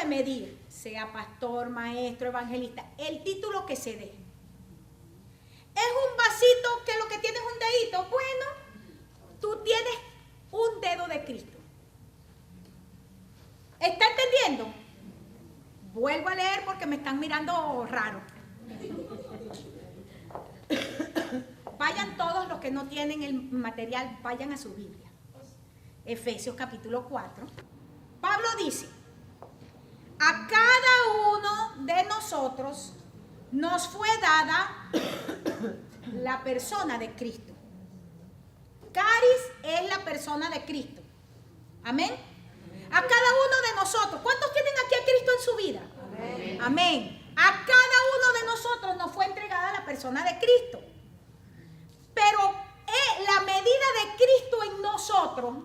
medir, sea pastor, maestro, evangelista, el título que se dé. ¿Es un vasito que lo que tiene es un dedito? Bueno, tú tienes un dedo de Cristo. ¿Está entendiendo? Vuelvo a leer porque me están mirando raro. Vayan todos los que no tienen el material, vayan a su Biblia. Efesios capítulo 4. Pablo dice, a cada uno de nosotros nos fue dada la persona de Cristo. Caris es la persona de Cristo. Amén. A cada uno de nosotros. ¿Cuántos tienen aquí a Cristo en su vida? Amén. Amén. A cada uno de nosotros nos fue entregada la persona de Cristo. Pero la medida de Cristo en nosotros,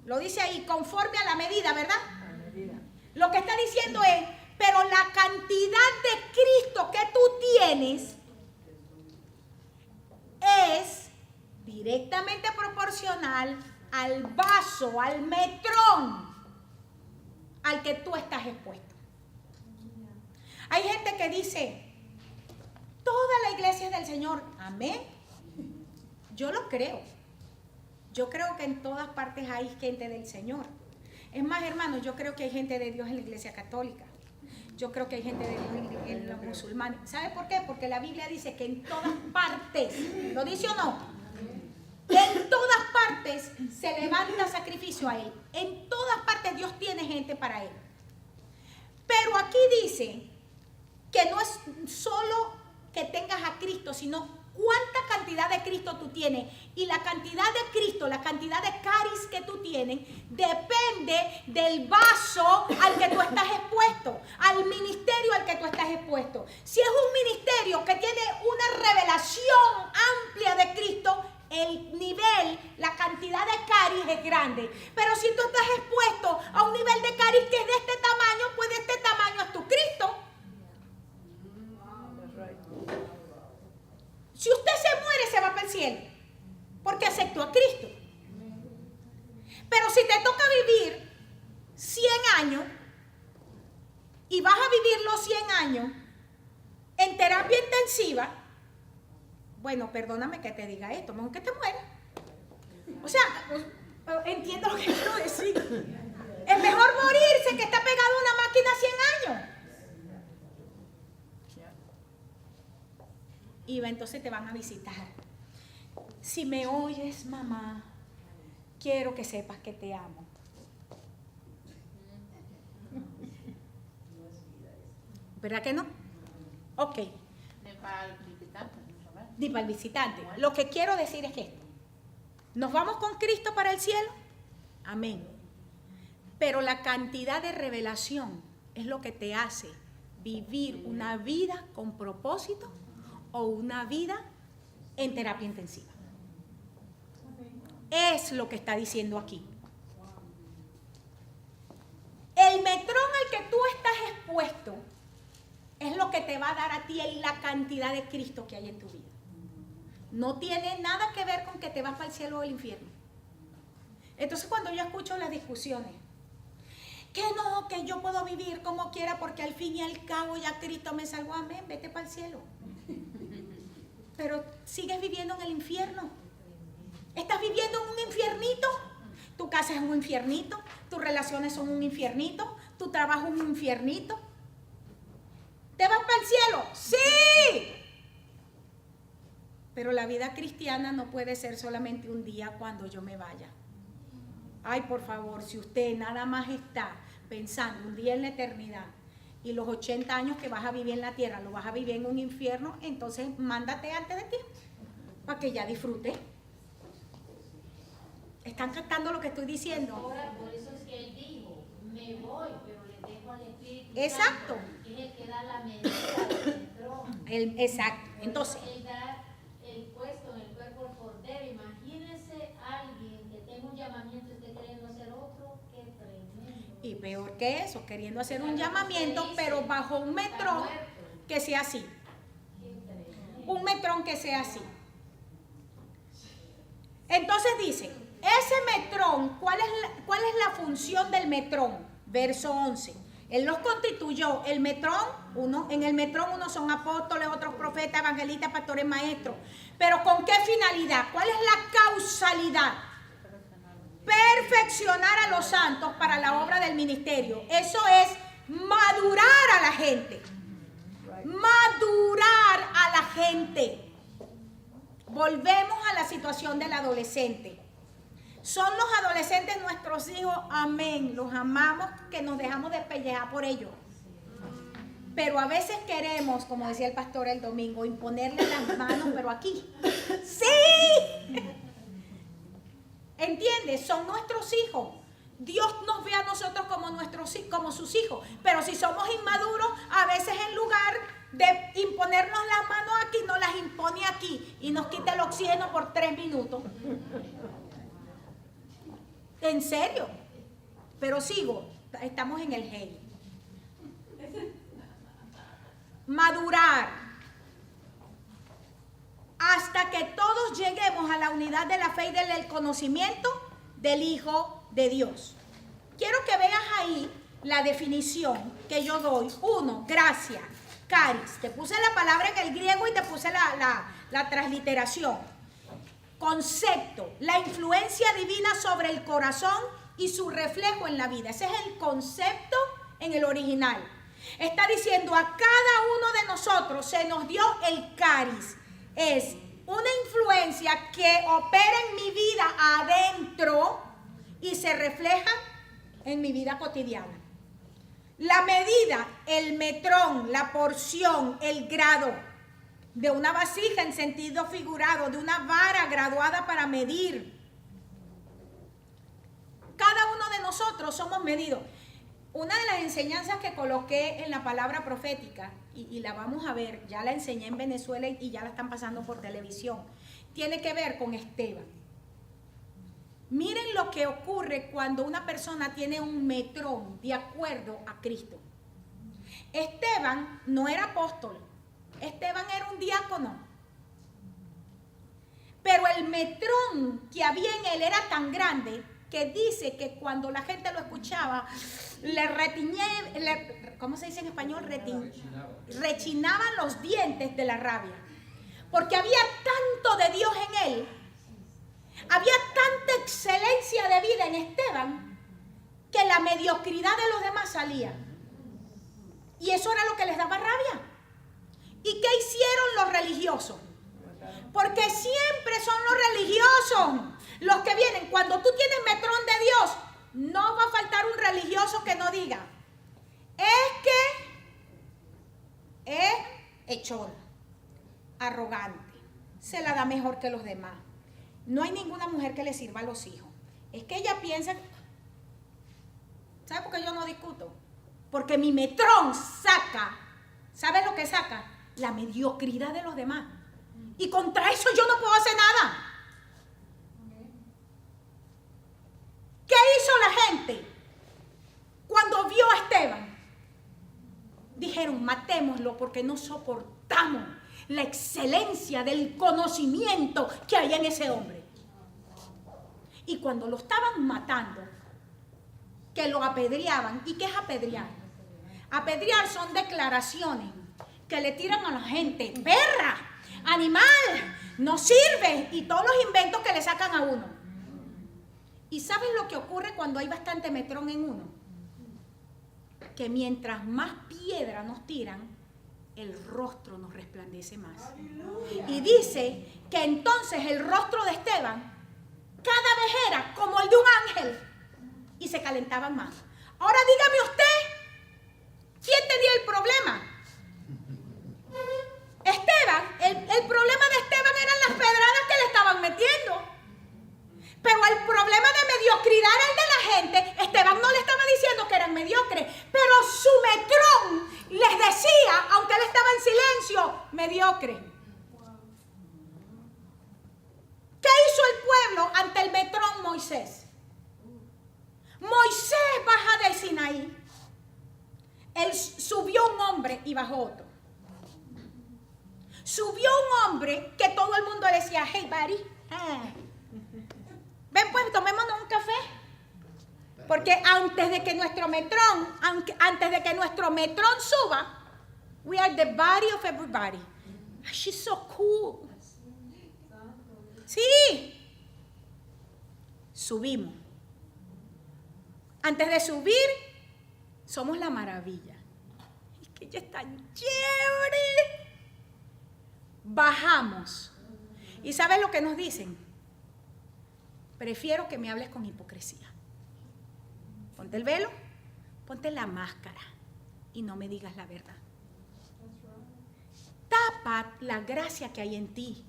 lo dice ahí, conforme a la medida, ¿verdad? A la medida. Lo que está diciendo es, pero la cantidad de Cristo que tú tienes es directamente proporcional al vaso, al metrón al que tú estás expuesto. Hay gente que dice, toda la iglesia es del Señor. Amén. Yo lo creo. Yo creo que en todas partes hay gente del Señor. Es más, hermanos, yo creo que hay gente de Dios en la iglesia católica. Yo creo que hay gente de Dios en los musulmanes. ¿Sabe por qué? Porque la Biblia dice que en todas partes, ¿lo dice o no? En todas partes se levanta sacrificio a Él. En todas partes Dios tiene gente para Él. Pero aquí dice que no es solo que tengas a Cristo, sino cuánta cantidad de Cristo tú tienes. Y la cantidad de Cristo, la cantidad de caris que tú tienes, depende del vaso al que tú estás expuesto, al ministerio al que tú estás expuesto. Si es un ministerio que tiene una revelación amplia de Cristo, el nivel, la cantidad de caris es grande. Pero si tú estás expuesto a un nivel de caris que es de este tamaño, pues de este tamaño es tu Cristo. Si usted se muere, se va para el cielo, porque aceptó a Cristo. Pero si te toca vivir 100 años y vas a vivir los 100 años en terapia intensiva, bueno, perdóname que te diga esto, mejor que te mueras. O sea, entiendo lo que quiero decir. Es mejor morirse que estar pegado a una máquina 100 años. Y entonces te van a visitar. Si me oyes, mamá, quiero que sepas que te amo. ¿Verdad que no? Ok. Ni para el visitante. Lo que quiero decir es esto. ¿Nos vamos con Cristo para el cielo? Amén. Pero la cantidad de revelación es lo que te hace vivir una vida con propósito o una vida en terapia intensiva. Es lo que está diciendo aquí. El metrón al que tú estás expuesto es lo que te va a dar a ti la cantidad de Cristo que hay en tu vida. No tiene nada que ver con que te vas para el cielo o el infierno. Entonces cuando yo escucho las discusiones, que no, que yo puedo vivir como quiera porque al fin y al cabo ya Cristo me salvó, amén, vete para el cielo. Pero sigues viviendo en el infierno. Estás viviendo en un infiernito. Tu casa es un infiernito, tus relaciones son un infiernito, tu trabajo es un infiernito. ¿Te vas para el cielo? ¡Sí! Pero la vida cristiana no puede ser solamente un día cuando yo me vaya. Ay, por favor, si usted nada más está pensando un día en la eternidad y los 80 años que vas a vivir en la tierra los vas a vivir en un infierno, entonces mándate antes de tiempo para que ya disfrute. ¿Están captando lo que estoy diciendo? Ahora, por eso es que él dijo, me voy, pero le dejo al Espíritu Exacto. Santo, que es el que da la medida del trono. Exacto. Entonces, él da el puesto en el cuerpo del Cordero. Imagínese alguien que tenga un llamamiento y esté queriendo hacer otro, qué tremendo. y peor que eso, queriendo hacer un llamamiento, pero bajo un metrón que sea así. Un metrón que sea así. Entonces dice, ese metrón, ¿cuál es la función del metrón? Verso 11. Él los constituyó. El metrón, en el metrón unos son apóstoles, otros profetas, evangelistas, pastores, maestros. Pero ¿con qué finalidad? ¿Cuál es la causalidad? Perfeccionar a los santos para la obra del ministerio. Eso es madurar a la gente. Madurar a la gente. Volvemos a la situación del adolescente. ¿Son los adolescentes nuestros hijos? Amén. Los amamos, que nos dejamos despellejar por ellos. Pero a veces queremos, como decía el pastor el domingo, imponerle las manos, pero aquí. ¡Sí! ¿Entiendes? Son nuestros hijos. Dios nos ve a nosotros como sus hijos. Pero si somos inmaduros, a veces en lugar de imponernos las manos aquí, nos las impone aquí y nos quita el oxígeno por 3 minutos. En serio. Pero sigo. Estamos en el hey. Madurar. Hasta que todos lleguemos a la unidad de la fe y del conocimiento del Hijo de Dios. Quiero que veas ahí la definición que yo doy. 1, gracia, caris. Te puse la palabra en el griego y te puse la transliteración. Concepto, la influencia divina sobre el corazón y su reflejo en la vida. Ese es el concepto en el original. Está diciendo a cada uno de nosotros se nos dio el caris. Es una influencia que opera en mi vida adentro y se refleja en mi vida cotidiana. La medida, el metrón, la porción, el grado de una vasija en sentido figurado, de una vara graduada para medir. Cada uno de nosotros somos medidos. Una de las enseñanzas que coloqué en la palabra profética, y la vamos a ver, ya la enseñé en Venezuela y ya la están pasando por televisión, tiene que ver con Esteban. Miren lo que ocurre cuando una persona tiene un metrón de acuerdo a Cristo. Esteban no era apóstol, Esteban era un diácono. Pero el metrón que había en él era tan grande que dice que cuando la gente lo escuchaba, ¿cómo se dice en español? Rechinaban los dientes de la rabia. Porque había tanto de Dios en él, había tanta excelencia de vida en Esteban, que la mediocridad de los demás salía. Y eso era lo que les daba rabia. ¿Y qué hicieron los religiosos? Porque siempre son los religiosos los que vienen. Cuando tú tienes metrón de Dios, no va a faltar un religioso que no diga, es que es echón, arrogante, se la da mejor que los demás. No hay ninguna mujer que le sirva a los hijos. Es que ella piensa, ¿sabe por qué yo no discuto? Porque mi metrón saca, ¿sabes lo que saca? La mediocridad de los demás. Y contra eso yo no puedo hacer nada. ¿Qué hizo la gente cuando vio a Esteban? Dijeron, matémoslo porque no soportamos la excelencia del conocimiento que hay en ese hombre. Y cuando lo estaban matando, que lo apedreaban. ¿Y qué es apedrear? Apedrear son declaraciones que le tiran a la gente. Perra, animal, no sirve. Y todos los inventos que le sacan a uno. ¿Y sabes lo que ocurre cuando hay bastante metrón en uno? Que mientras más piedra nos tiran, el rostro nos resplandece más. Y dice que entonces el rostro de Esteban cada vez era como el de un ángel y se calentaban más. Ahora dígame usted, ¿quién tenía el problema? Esteban, el problema de Esteban eran las pedradas que le estaban metiendo. Pero el problema de mediocridad era el de la gente. Esteban no le estaba diciendo que eran mediocres, pero su metrón les decía, aunque él estaba en silencio, mediocre. ¿Qué hizo el pueblo ante el metrón Moisés? Moisés baja del Sinaí. Él subió un hombre y bajó otro. Subió un hombre que todo el mundo le decía, hey buddy, ven pues, tomémonos un café. Porque antes de que nuestro metrón suba, we are the body of everybody. She's so cool. Sí. Subimos. Antes de subir, somos la maravilla. Es que ella es tan chévere. Bajamos. ¿Y sabes lo que nos dicen? Prefiero que me hables con hipocresía. Ponte el velo, ponte la máscara y no me digas la verdad. Tapa la gracia que hay en ti.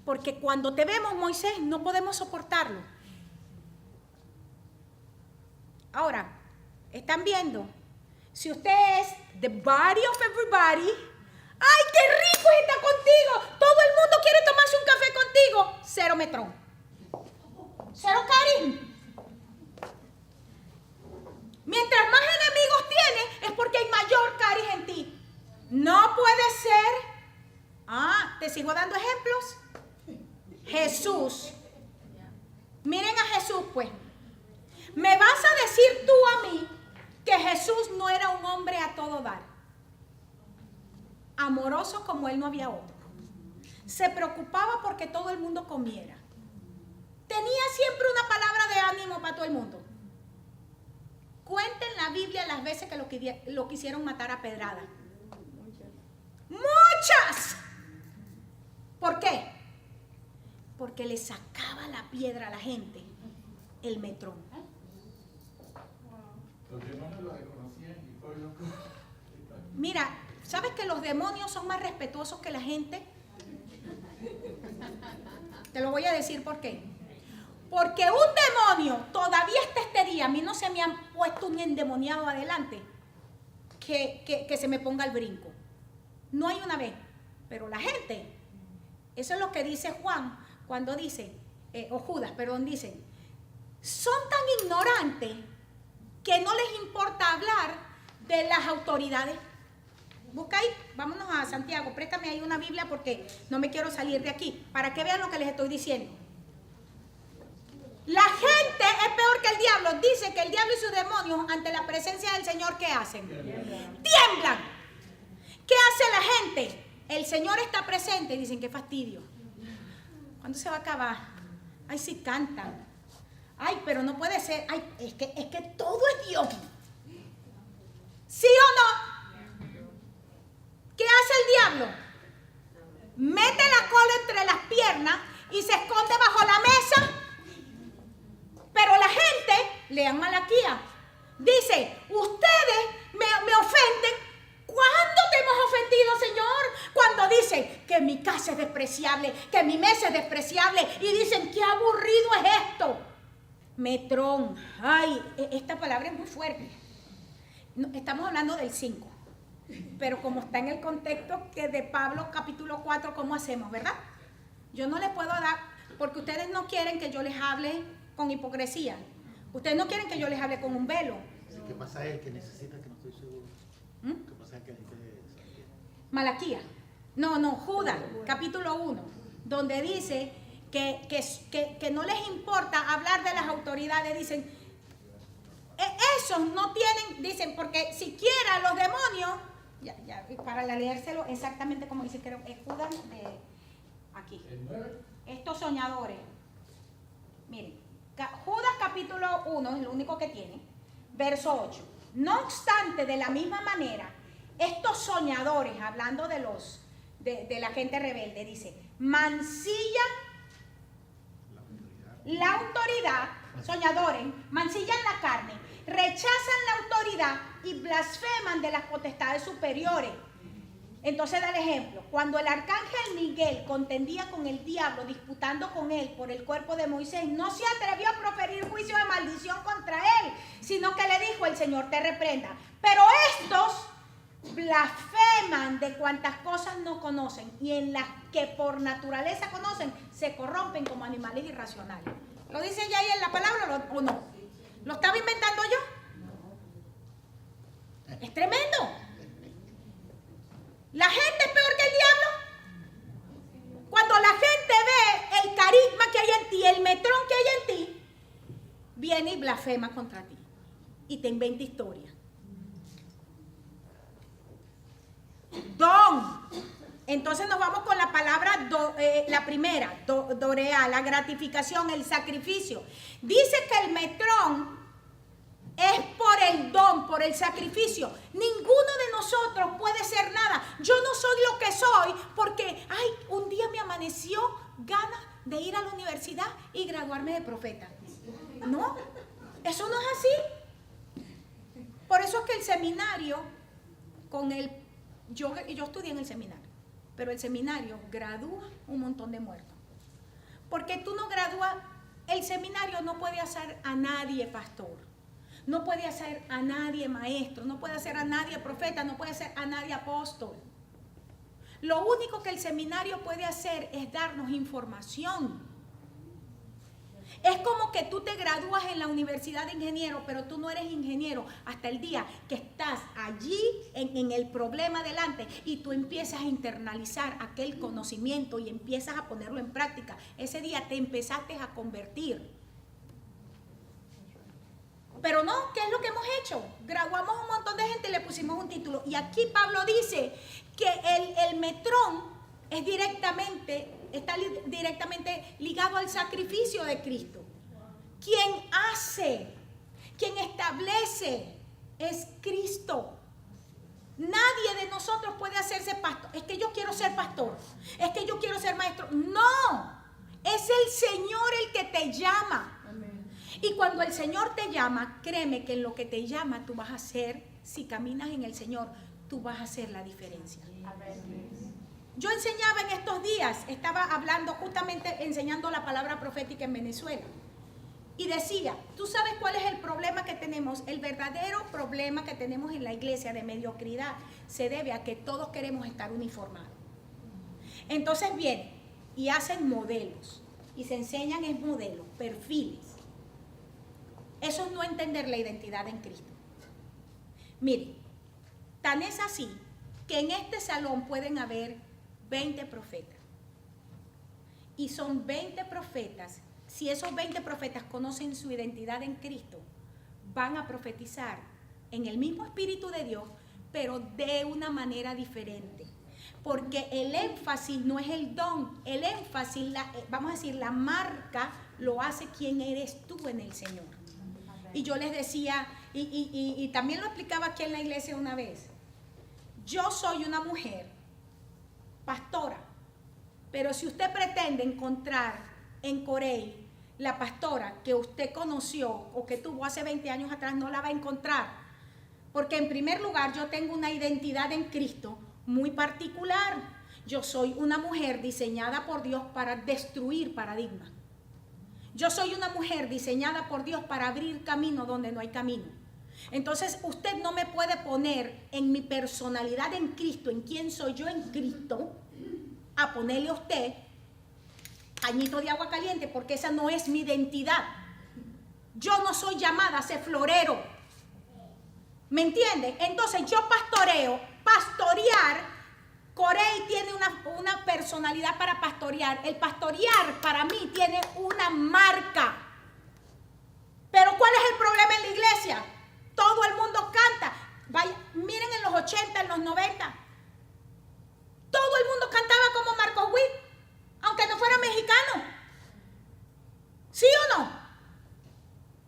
Porque cuando te vemos, Moisés, no podemos soportarlo. Ahora, ¿están viendo? Si usted es the body of everybody, ¡ay, qué rico está contigo! Todo el mundo quiere tomarse un café contigo. Cero metrón. Cero carisma. Mientras más enemigos tienes, es porque hay mayor carisma en ti. No puede ser. ¿Te sigo dando ejemplos? Jesús. Miren a Jesús, pues. ¿Me vas a decir tú a mí que Jesús no era un hombre a todo dar? Amoroso como él no había otro. Se preocupaba porque todo el mundo comiera. Tenía siempre una palabra de ánimo para todo el mundo. Cuenten la Biblia las veces que lo quisieron matar a pedrada. ¡Muchas! ¿Por qué? Porque le sacaba la piedra a la gente el metrón. Los demonios lo reconocían y fue loco. Mira, ¿sabes que los demonios son más respetuosos que la gente? Te lo voy a decir por qué. Porque un demonio, todavía hasta este día, a mí no se me han puesto un endemoniado adelante que se me ponga el brinco. No hay una vez. Pero la gente, eso es lo que dice Juan cuando dice, o Judas, perdón, dice, son tan ignorantes que no les importa hablar de las autoridades. Busca ahí, vámonos a Santiago, préstame ahí una Biblia porque no me quiero salir de aquí, para que vean lo que les estoy diciendo. La gente es peor que el diablo. Dice que el diablo y sus demonios ante la presencia del Señor, ¿qué hacen? Tiemblan. ¿Qué hace la gente? El Señor está presente y dicen, qué fastidio. ¿Cuándo se va a acabar? Ay, sí cantan. Ay, pero no puede ser. Ay, es que todo es Dios. ¿Sí o no? ¿Qué hace el diablo? Mete la cola entre las piernas y se esconde bajo la mesa. Pero la gente, lean Malaquía, dice, ustedes me ofenden. ¿Cuándo te hemos ofendido, Señor? Cuando dicen que mi casa es despreciable, que mi mesa es despreciable, y dicen, qué aburrido es esto. Metrón. Ay, esta palabra es muy fuerte. No, estamos hablando del 5. Pero como está en el contexto que de Pablo capítulo 4, ¿cómo hacemos, verdad? Yo no les puedo dar, porque ustedes no quieren que yo les hable con hipocresía. Ustedes no quieren que yo les hable con un velo. ¿Qué pasa él que necesita que no estoy seguro? ¿Qué pasa que Malaquía. No, Judas, capítulo 1, donde dice que no les importa hablar de las autoridades. Dicen, esos no tienen, dicen, porque siquiera los demonios, ya para leérselo exactamente como dice, creo, es Judas de aquí. Estos soñadores. Miren, Judas capítulo 1 es lo único que tiene, verso 8. No obstante, de la misma manera, estos soñadores, hablando de la gente rebelde, dice, mancillan la autoridad, soñadores, mancillan la carne, rechazan la autoridad y blasfeman de las potestades superiores. Entonces da el ejemplo, cuando el arcángel Miguel contendía con el diablo, disputando con él por el cuerpo de Moisés, no se atrevió a proferir juicio de maldición contra él, sino que le dijo, el Señor te reprenda. Pero estos blasfeman de cuantas cosas no conocen, y en las que por naturaleza conocen, se corrompen como animales irracionales. ¿Lo dice ya ahí en la palabra o no? ¿Lo estaba inventando yo? Es tremendo. La gente es peor que el diablo. Cuando la gente ve el carisma que hay en ti, el metrón que hay en ti, viene y blasfema contra ti. y te inventa historia. Don. Entonces nos vamos con la palabra, la primera, dorea, la gratificación, el sacrificio. Dice que el metrón es por el don, por el sacrificio. Ninguno de nosotros puede ser nada. Yo no soy lo que soy porque, un día me amaneció ganas de ir a la universidad y graduarme de profeta. No, eso no es así. Por eso es que el seminario, yo estudié en el seminario, pero el seminario gradúa un montón de muertos. Porque tú no gradúas, el seminario no puede hacer a nadie pastor. No puede hacer a nadie maestro, no puede hacer a nadie profeta, no puede hacer a nadie apóstol. Lo único que el seminario puede hacer es darnos información. Es como que tú te gradúas en la universidad de ingeniero, pero tú no eres ingeniero hasta el día que estás allí en el problema delante y tú empiezas a internalizar aquel conocimiento y empiezas a ponerlo en práctica. Ese día te empezaste a convertir. Pero no, ¿qué es lo que hemos hecho? Graduamos un montón de gente y le pusimos un título. Y aquí Pablo dice que el metrón está directamente ligado al sacrificio de Cristo. Quien hace, quien establece es Cristo. Nadie de nosotros puede hacerse pastor. Es que yo quiero ser pastor. Es que yo quiero ser maestro. No, es el Señor el que te llama. Y cuando el Señor te llama, créeme que en lo que te llama tú vas a hacer, si caminas en el Señor, tú vas a hacer la diferencia. Yo enseñaba en estos días, estaba hablando justamente, enseñando la palabra profética en Venezuela. Y decía, ¿tú sabes cuál es el problema que tenemos? El verdadero problema que tenemos en la iglesia de mediocridad se debe a que todos queremos estar uniformados. Entonces vienen y hacen modelos y se enseñan en modelos, perfiles. Eso es no entender la identidad en Cristo. Miren, tan es así que en este salón pueden haber 20 profetas. Y son 20 profetas. Si esos 20 profetas conocen su identidad en Cristo, van a profetizar en el mismo Espíritu de Dios, pero de una manera diferente. Porque el énfasis no es el don, el énfasis, vamos a decir, la marca lo hace quien eres tú en el Señor. Y yo les decía, y también lo explicaba aquí en la iglesia una vez, yo soy una mujer pastora, pero si usted pretende encontrar en Corey la pastora que usted conoció o que tuvo hace 20 años atrás, no la va a encontrar. Porque en primer lugar yo tengo una identidad en Cristo muy particular. Yo soy una mujer diseñada por Dios para destruir paradigmas. Yo soy una mujer diseñada por Dios para abrir camino donde no hay camino. Entonces usted no me puede poner en mi personalidad en Cristo, en quién soy yo en Cristo, a ponerle a usted pañito de agua caliente, porque esa no es mi identidad. Yo no soy llamada a ser florero. ¿Me entiende? Entonces yo pastorear. Corey tiene una personalidad para pastorear. El pastorear para mí tiene una marca. Pero ¿cuál es el problema en la iglesia? Todo el mundo canta. Vaya, miren en los 80, en los 90. Todo el mundo cantaba como Marcos Witt, aunque no fuera mexicano. ¿Sí o no?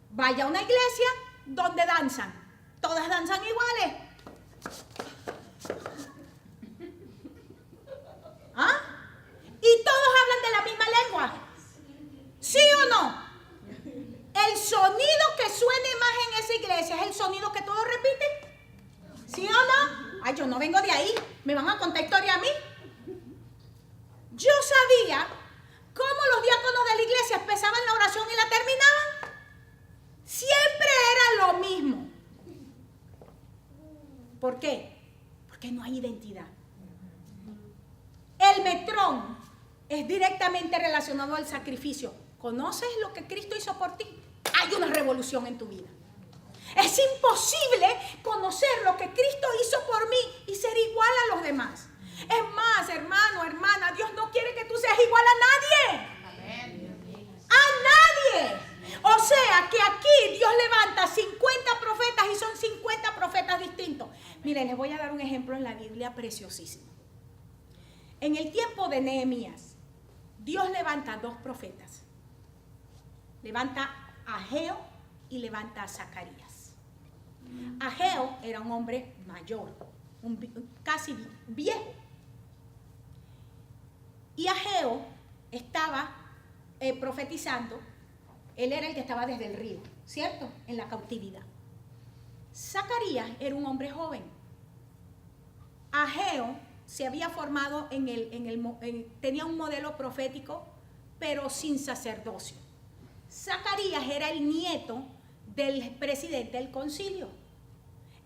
Vaya a una iglesia donde danzan. Todas danzan iguales. ¿Ah? Y todos hablan de la misma lengua. ¿Sí o no? El sonido que suene más en esa iglesia es el sonido que todos repiten. ¿Sí o no? Ay, yo no vengo de ahí. ¿Me van a contar historia a mí? Yo sabía cómo los diáconos de la iglesia empezaban la oración y la terminaban. Siempre era lo mismo. ¿Por qué? Porque no hay identidad. El metrón es directamente relacionado al sacrificio. ¿Conoces lo que Cristo hizo por ti? Hay una revolución en tu vida. Es imposible conocer lo que Cristo hizo por mí y ser igual a los demás. Es más, hermano, hermana, Dios no quiere que tú seas igual a nadie. A nadie. O sea que aquí Dios levanta 50 profetas Miren, les voy a dar un ejemplo en la Biblia preciosísimo. En el tiempo de Nehemías, Dios levanta 2 profetas. Levanta a Ageo y levanta a Zacarías. Ageo era un hombre mayor, casi viejo. Y Ageo estaba profetizando, él era el que estaba desde el río, ¿cierto? En la cautividad. Zacarías era un hombre joven. Ageo se había formado tenía un modelo profético, pero sin sacerdocio. Zacarías era el nieto del presidente del concilio.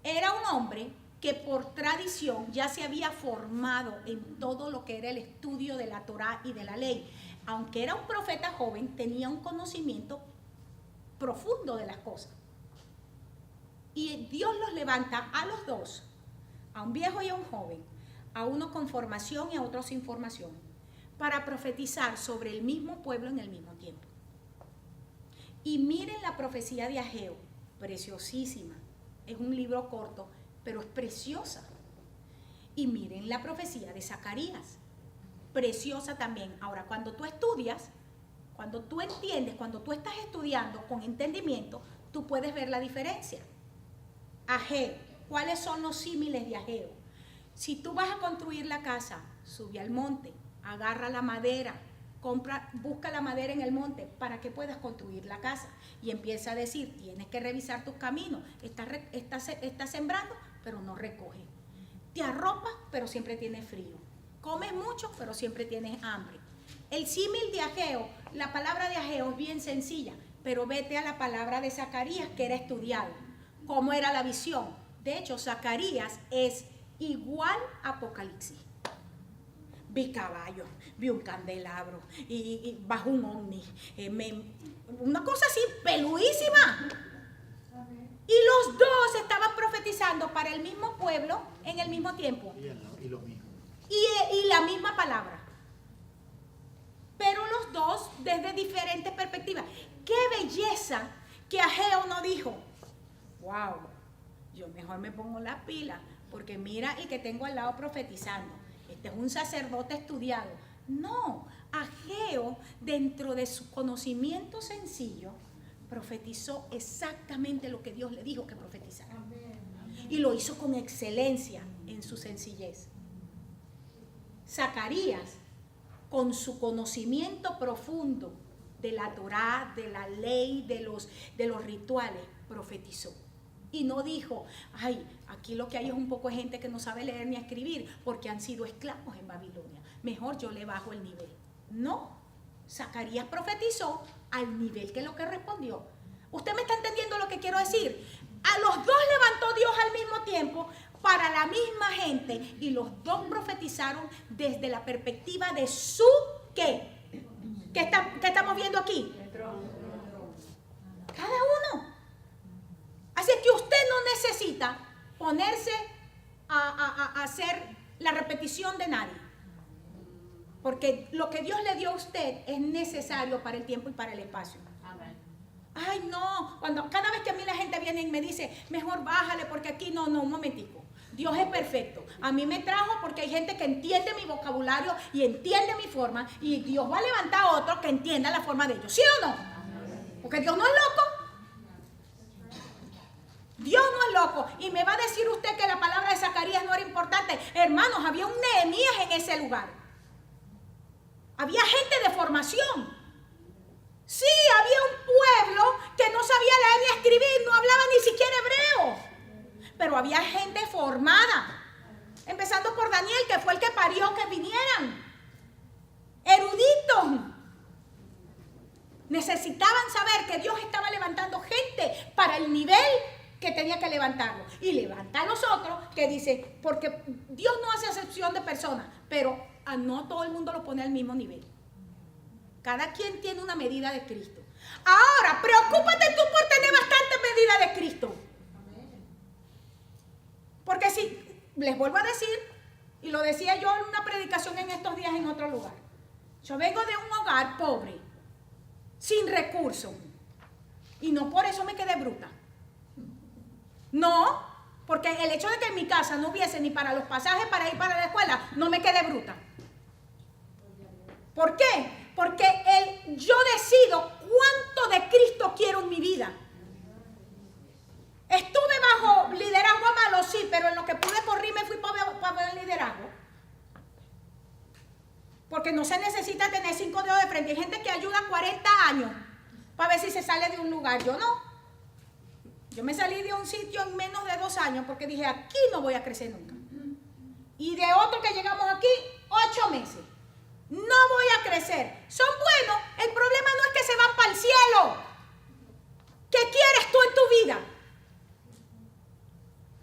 Era un hombre que por tradición ya se había formado en todo lo que era el estudio de la Torá y de la ley. Aunque era un profeta joven, tenía un conocimiento profundo de las cosas. Y Dios los levanta a los 2, a un viejo y a un joven, a uno con formación y a otro sin formación, para profetizar sobre el mismo pueblo en el mismo tiempo. Y miren la profecía de Ageo, preciosísima. Es un libro corto, pero es preciosa. Y miren la profecía de Zacarías, preciosa también. Ahora, cuando tú estudias, cuando tú entiendes, cuando tú estás estudiando con entendimiento, tú puedes ver la diferencia. Ageo, ¿cuáles son los símiles de Ageo? Si tú vas a construir la casa, sube al monte, agarra la madera, busca la madera en el monte para que puedas construir la casa. Y empieza a decir, tienes que revisar tus caminos. Estás sembrando, pero no recoges. Te arropas, pero siempre tienes frío. Comes mucho, pero siempre tienes hambre. El símil de Ageo, la palabra de Ageo es bien sencilla, pero vete a la palabra de Zacarías, que era estudiado. ¿Cómo era la visión? De hecho, Zacarías es igual a Apocalipsis. Vi caballos, vi un candelabro y bajo un ovni, una cosa así peluísima. Y los 2 estaban profetizando para el mismo pueblo en el mismo tiempo. Y lo mismo. Y la misma palabra. Pero los 2 desde diferentes perspectivas. ¡Qué belleza! Que Ageo no dijo, wow, yo mejor me pongo la pila, porque mira el que tengo al lado profetizando. Este es un sacerdote estudiado. No, Ageo, dentro de su conocimiento sencillo, profetizó exactamente lo que Dios le dijo que profetizara. Y lo hizo con excelencia en su sencillez. Zacarías, con su conocimiento profundo de la Torá, de la ley, de los rituales, profetizó. Y no dijo, ay, aquí lo que hay es un poco de gente que no sabe leer ni escribir porque han sido esclavos en Babilonia. Mejor yo le bajo el nivel. No, Zacarías profetizó al nivel que lo que respondió. ¿Usted me está entendiendo lo que quiero decir? A los 2 levantó Dios al mismo tiempo para la misma gente y los 2 profetizaron desde la perspectiva de su ¿qué? ¿Qué estamos viendo aquí? Cada uno. Así que usted no necesita ponerse a hacer la repetición de nadie. Porque lo que Dios le dio a usted es necesario para el tiempo y para el espacio. Ay, no, cada vez que a mí la gente viene y me dice, mejor bájale porque aquí no, un momentico. Dios es perfecto. A mí me trajo porque hay gente que entiende mi vocabulario y entiende mi forma, y Dios va a levantar a otro que entienda la forma de ellos. ¿Sí o no? Porque Dios no es loco. Dios no es loco. Y me va a decir usted que la palabra de Zacarías no era importante. Hermanos, había un Nehemías en ese lugar. Había gente de formación. Sí, había un pueblo que no sabía leer ni escribir, no hablaba ni siquiera hebreo. Pero había gente formada. Empezando por Daniel, que fue el que parió que vinieran. Eruditos. Necesitaban saber que Dios estaba levantando gente para el nivel que tenía que levantarlo. Y levanta a los otros que dice, porque Dios no hace excepción de personas, pero a no todo el mundo lo pone al mismo nivel. Cada quien tiene una medida de Cristo. Ahora, preocúpate tú por tener bastante medida de Cristo. Porque si, les vuelvo a decir, y lo decía yo en una predicación en estos días en otro lugar, yo vengo de un hogar pobre, sin recursos, y no por eso me quedé bruta. No, Porque el hecho de que en mi casa no hubiese ni para los pasajes para ir para la escuela, no me quedé bruta. ¿Por qué? Porque yo decido cuánto de Cristo quiero en mi vida. Estuve bajo liderazgo malo, sí, pero en lo que pude correr me fui para el liderazgo. Porque no se necesita tener 5 dedos de frente. Hay gente que ayuda 40 años para ver si se sale de un lugar. Yo no. Yo me salí de un sitio en menos de 2 años porque dije, aquí no voy a crecer nunca. Y de otro que llegamos aquí, 8 meses. No voy a crecer. Son buenos. El problema no es que se van para el cielo. ¿Qué quieres tú en tu vida?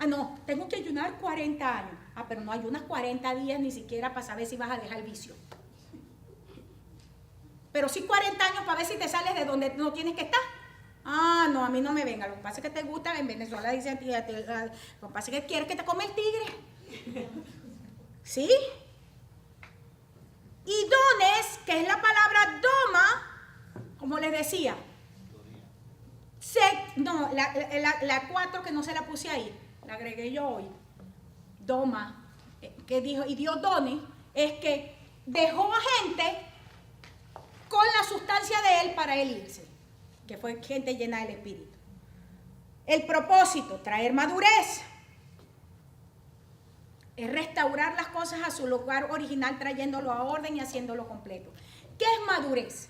Ah, no, tengo que ayunar 40 años. Ah, pero no ayunas 40 días ni siquiera para saber si vas a dejar el vicio. Pero sí 40 años para ver si te sales de donde no tienes que estar. Ah, no, a mí no me venga. Lo que pasa es que te gusta, en Venezuela dicen, lo que pasa es que quieres que te come el tigre. ¿Sí? Y dones, que es la palabra doma, como les decía. La 4 que no se la puse ahí, la agregué yo hoy. Doma, que dijo, y dio dones, es que dejó a gente con la sustancia de él para él irse, que fue gente llena del Espíritu. El propósito, traer madurez, es restaurar las cosas a su lugar original, trayéndolo a orden y haciéndolo completo. ¿Qué es madurez?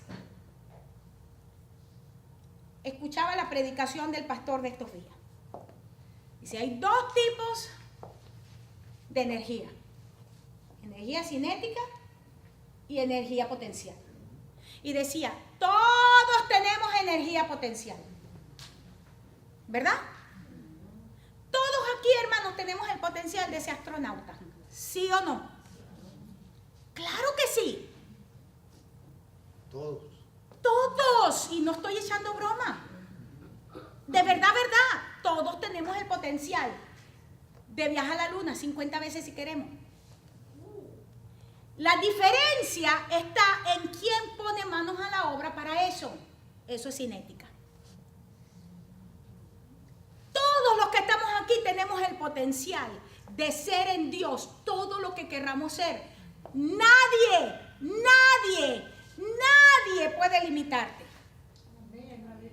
Escuchaba la predicación del pastor de estos días. Dice, hay 2 tipos de energía. Energía cinética y energía potencial. Y decía, todos tenemos energía potencial. ¿Verdad? Todos aquí, hermanos, tenemos el potencial de ser astronauta. ¿Sí o no? Claro que sí. Todos. Todos. Y no estoy echando broma. De verdad, todos tenemos el potencial de viajar a la luna 50 veces si queremos. La diferencia está en quién pone manos a la obra para eso. Eso es cinética. Todos los que estamos aquí tenemos el potencial de ser en Dios todo lo que querramos ser. Nadie puede limitarte,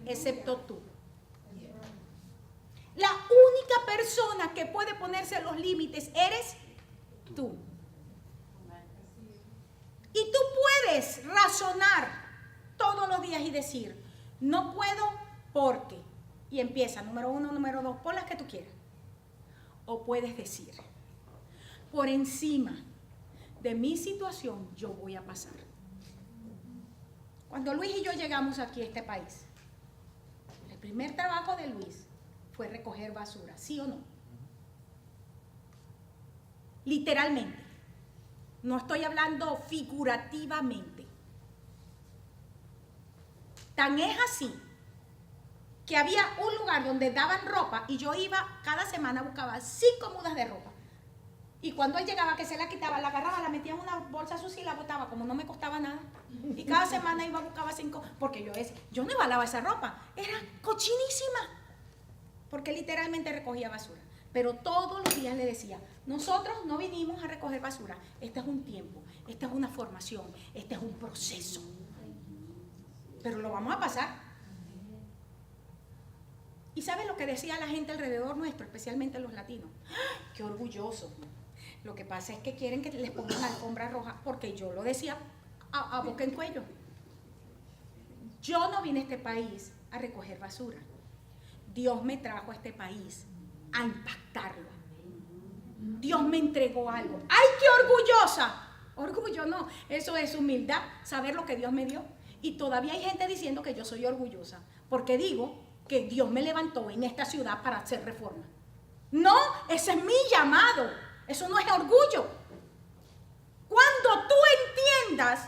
excepto tú. La única persona que puede ponerse los límites eres tú. Y tú puedes razonar todos los días y decir, no puedo porque, y empieza, número 1, número 2, por las que tú quieras. O puedes decir, por encima de mi situación yo voy a pasar. Cuando Luis y yo llegamos aquí a este país, el primer trabajo de Luis fue recoger basura, ¿sí o no? Literalmente. No estoy hablando figurativamente. Tan es así que había un lugar donde daban ropa y yo iba cada semana, buscaba 5 mudas de ropa. Y cuando él llegaba que se la quitaba, la agarraba, la metía en una bolsa sucia y la botaba, como no me costaba nada. Y cada semana iba a buscar 5, porque yo no iba a lavar esa ropa, era cochinísima. Porque literalmente recogía basura. Pero todos los días le decía, nosotros no vinimos a recoger basura, este es un tiempo, esta es una formación, este es un proceso. Pero lo vamos a pasar. ¿Y sabes lo que decía la gente alrededor nuestro, especialmente los latinos? ¡Ah! ¡Qué orgulloso! Lo que pasa es que quieren que les pongan alfombra roja, porque yo lo decía a boca en cuello. Yo no vine a este país a recoger basura. Dios me trajo a este país a impactarlo. Dios me entregó algo. ¡Ay, qué orgullosa! Orgullo no, eso es humildad, saber lo que Dios me dio. Y todavía hay gente diciendo que yo soy orgullosa, porque digo que Dios me levantó en esta ciudad para hacer reforma. No, ese es mi llamado, eso no es orgullo. Cuando tú entiendas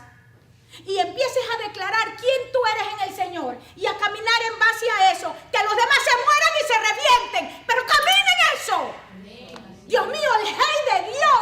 y empieces a declarar quién tú eres en el Señor y a caminar en base a eso, que los demás se mueran y se revienten, pero caminen eso. Dios mío, el Rey de Dios